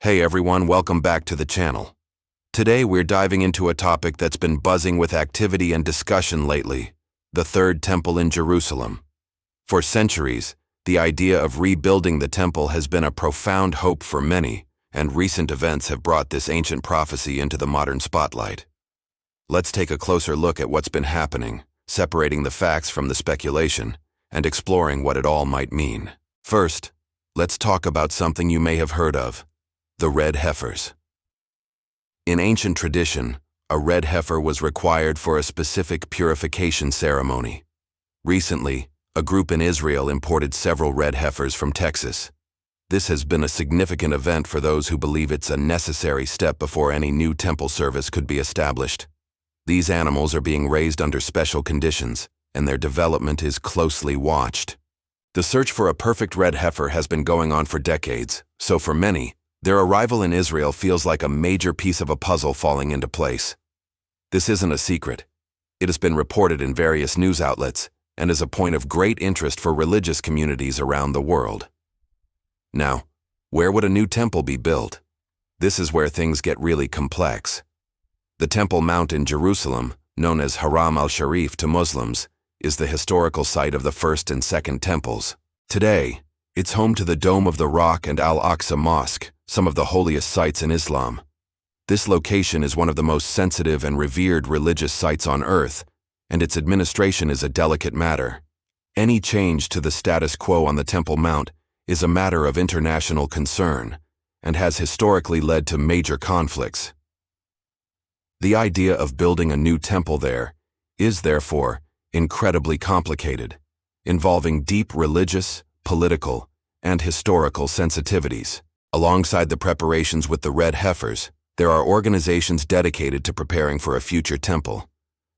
Hey everyone, welcome back to the channel. Today we're diving into a topic that's been buzzing with activity and discussion lately, the Third Temple in Jerusalem. For centuries, the idea of rebuilding the temple has been a profound hope for many, and recent events have brought this ancient prophecy into the modern spotlight. Let's take a closer look at what's been happening, separating the facts from the speculation, and exploring what it all might mean. First, let's talk about something you may have heard of: the red heifers. In ancient tradition, a red heifer was required for a specific purification ceremony. Recently, a group in Israel imported several red heifers from Texas. This has been a significant event for those who believe it's a necessary step before any new temple service could be established. These animals are being raised under special conditions, and their development is closely watched. The search for a perfect red heifer has been going on for decades, so for many, their arrival in Israel feels like a major piece of a puzzle falling into place. This isn't a secret. It has been reported in various news outlets and is a point of great interest for religious communities around the world. Now, where would a new temple be built? This is where things get really complex. The Temple Mount in Jerusalem, known as Haram al-Sharif to Muslims, is the historical site of the First and Second Temples. Today, it's home to the Dome of the Rock and Al-Aqsa Mosque, some of the holiest sites in Islam. This location is one of the most sensitive and revered religious sites on earth, and its administration is a delicate matter. Any change to the status quo on the Temple Mount is a matter of international concern, and has historically led to major conflicts. The idea of building a new temple there is, therefore, incredibly complicated, involving deep religious, political, and historical sensitivities. Alongside the preparations with the red heifers, there are organizations dedicated to preparing for a future temple.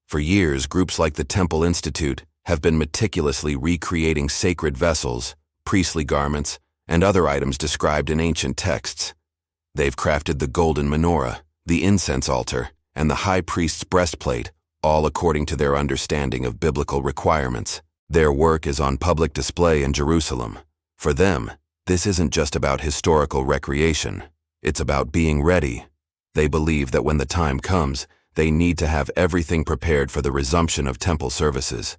For years, groups like the Temple Institute have been meticulously recreating sacred vessels, priestly garments, and other items described in ancient texts. They've crafted the golden menorah, the incense altar, and the high priest's breastplate, all according to their understanding of biblical requirements. Their work is on public display in Jerusalem. For them, this isn't just about historical recreation. It's about being ready. They believe that when the time comes, they need to have everything prepared for the resumption of temple services.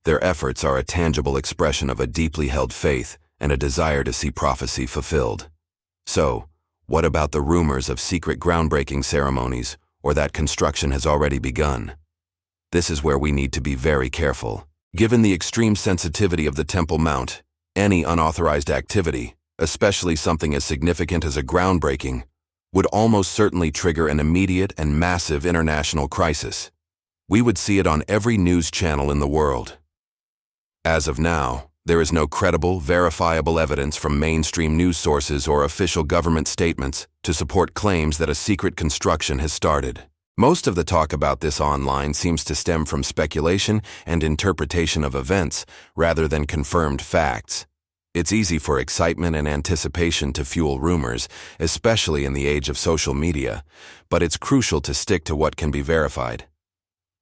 Their efforts are a tangible expression of a deeply held faith and a desire to see prophecy fulfilled. So, what about the rumors of secret groundbreaking ceremonies, or that construction has already begun? This is where we need to be very careful. Given the extreme sensitivity of the Temple Mount, any unauthorized activity, especially something as significant as a groundbreaking, would almost certainly trigger an immediate and massive international crisis. We would see it on every news channel in the world. As of now, there is no credible, verifiable evidence from mainstream news sources or official government statements to support claims that a secret construction has started. Most of the talk about this online seems to stem from speculation and interpretation of events rather than confirmed facts. It's easy for excitement and anticipation to fuel rumors, especially in the age of social media, but it's crucial to stick to what can be verified.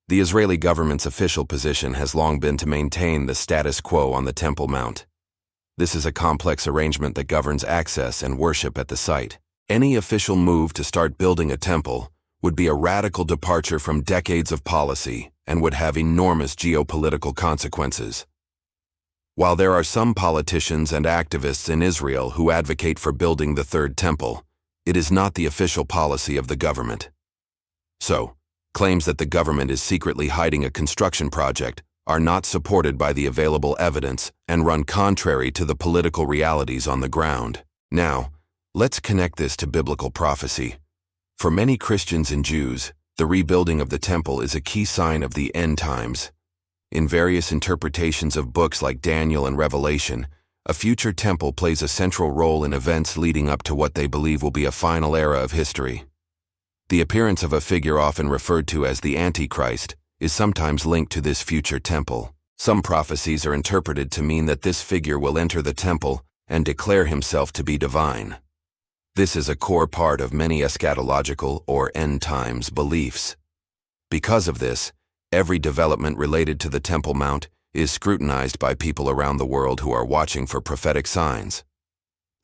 The Israeli government's official position has long been to maintain the status quo on the Temple Mount. This is a complex arrangement that governs access and worship at the site. Any official move to start building a temple would be a radical departure from decades of policy and would have enormous geopolitical consequences. While there are some politicians and activists in Israel who advocate for building the Third Temple, it is not the official policy of the government. So, claims that the government is secretly hiding a construction project are not supported by the available evidence and run contrary to the political realities on the ground. Now, let's connect this to biblical prophecy. For many Christians and Jews, the rebuilding of the temple is a key sign of the end times. In various interpretations of books like Daniel and Revelation, a future temple plays a central role in events leading up to what they believe will be a final era of history. The appearance of a figure often referred to as the Antichrist is sometimes linked to this future temple. Some prophecies are interpreted to mean that this figure will enter the temple and declare himself to be divine. This is a core part of many eschatological or end times beliefs. Because of this, every development related to the Temple Mount is scrutinized by people around the world who are watching for prophetic signs.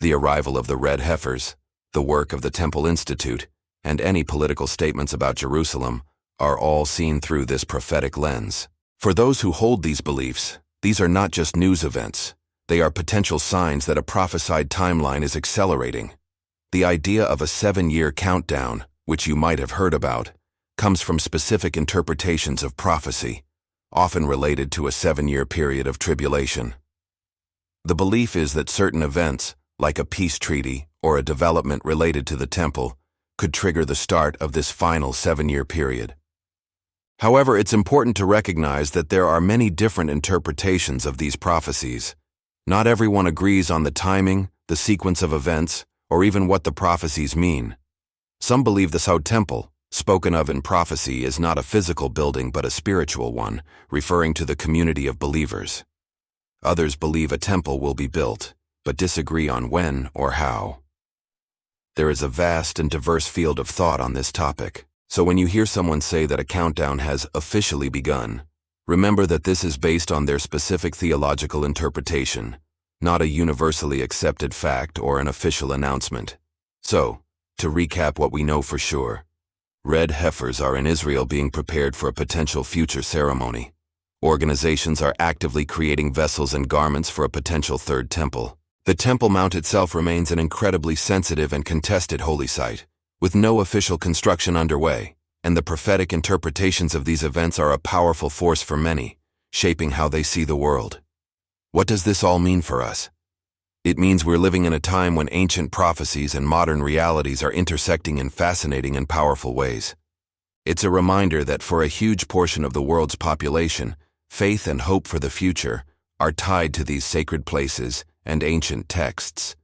The arrival of the red heifers, the work of the Temple Institute, and any political statements about Jerusalem are all seen through this prophetic lens. For those who hold these beliefs, these are not just news events. They are potential signs that a prophesied timeline is accelerating. The idea of a 7-year countdown, which you might have heard about, comes from specific interpretations of prophecy, often related to a 7-year period of tribulation. The belief is that certain events, like a peace treaty or a development related to the temple, could trigger the start of this final 7-year period. However, it's important to recognize that there are many different interpretations of these prophecies. Not everyone agrees on the timing, the sequence of events, or even what the prophecies mean. Some believe the Sao Temple, spoken of in prophecy, is not a physical building but a spiritual one, referring to the community of believers. Others believe a temple will be built, but disagree on when or how. There is a vast and diverse field of thought on this topic, so when you hear someone say that a countdown has officially begun, remember that this is based on their specific theological interpretation, not a universally accepted fact or an official announcement. So, to recap what we know for sure, red heifers are in Israel being prepared for a potential future ceremony. Organizations are actively creating vessels and garments for a potential third temple. The Temple Mount itself remains an incredibly sensitive and contested holy site, with no official construction underway, and the prophetic interpretations of these events are a powerful force for many, shaping how they see the world. What does this all mean for us? It means we're living in a time when ancient prophecies and modern realities are intersecting in fascinating and powerful ways. It's a reminder that for a huge portion of the world's population, faith and hope for the future are tied to these sacred places and ancient texts.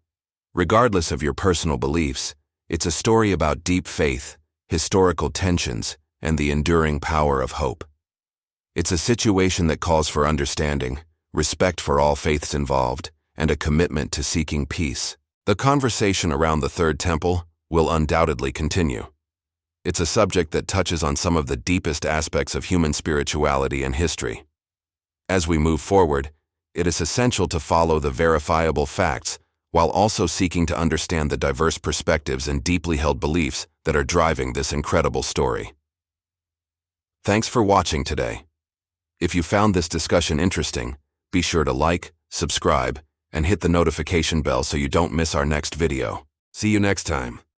Regardless of your personal beliefs, it's a story about deep faith, historical tensions, and the enduring power of hope. It's a situation that calls for understanding, respect for all faiths involved, and a commitment to seeking peace. The conversation around the Third Temple will undoubtedly continue. It's a subject that touches on some of the deepest aspects of human spirituality and history. As we move forward, it is essential to follow the verifiable facts while also seeking to understand the diverse perspectives and deeply held beliefs that are driving this incredible story. Thanks for watching today. If you found this discussion interesting, be sure to like, subscribe, and hit the notification bell so you don't miss our next video. See you next time.